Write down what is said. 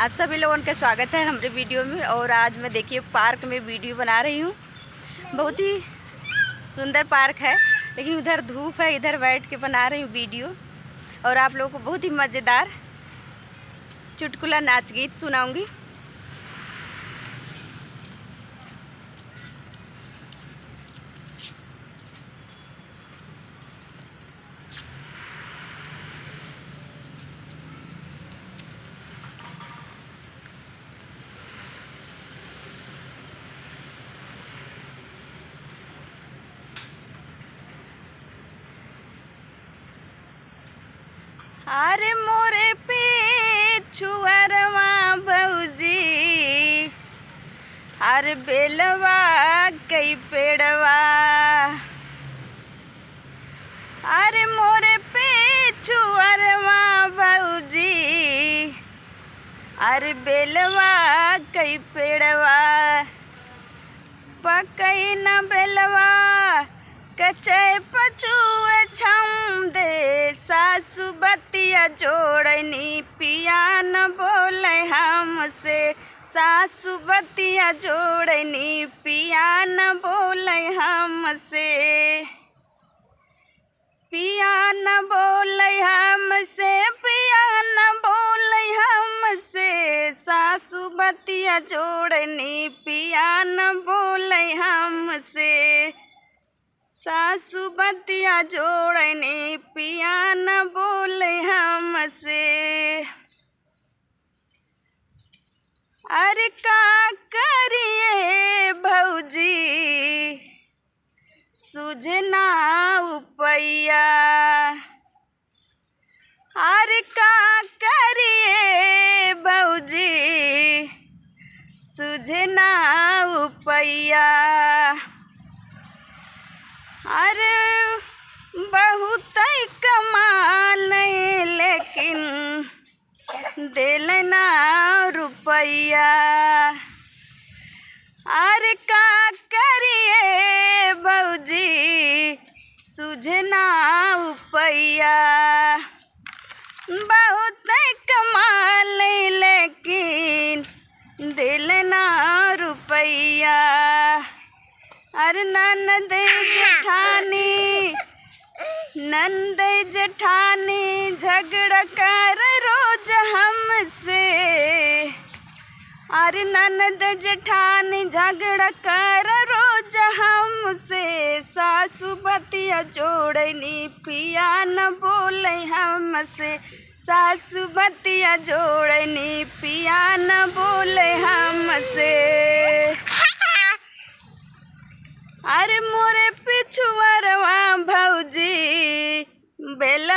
आप सभी लोगों का स्वागत है हमारे वीडियो में। और आज मैं देखिए पार्क में वीडियो बना रही हूँ। बहुत ही सुंदर पार्क है, लेकिन उधर धूप है, इधर बैठ के बना रही हूँ वीडियो। और आप लोगों को बहुत ही मज़ेदार चुटकुला नाच गीत सुनाऊँगी। अरे मोरे पिछुअरवा भौजी, अरे बेलवा कई पेड़वा। अरे मोरे पिछुअरवा भौजी, अरे बेलवा कई पेड़वा। पकई न बेलवा कचे पचुए छम दे, सासु बतिया जोड़नी पिया न बोले हमसे। सासु बतिया जोड़नी पिया न बोले हमसे। पिया न बोले हमसे, पिया न बोले हमसे। सासु बतिया जोड़नी पिया न बोले हमसे। सासु बतिया जोड़नी पिया न बोले हमसे। अरे का करिए भौजी, सूझे ना उपैया। अरे का करिए भौजी, सूझे ना उपैया। अरे बहुत कमाल लेकिन दिल ना रुपैया। अरे का करिए भौजी, सूझे ना उपैया। बहुत कमाल लेकिन दिल ना रुपैया। अरे ननद जेठानी, नंद जेठानी झगड़ा कर रोज हमसे। अरे ननद जेठानी झगड़ा कर रोज हमसे। सासु बतिया जोड़नी पिया न बोले हमसे। सासु बतिया जोड़नी पिया न बोले हमसे। अरे मोरे पिछुअरवा भौजी, बेल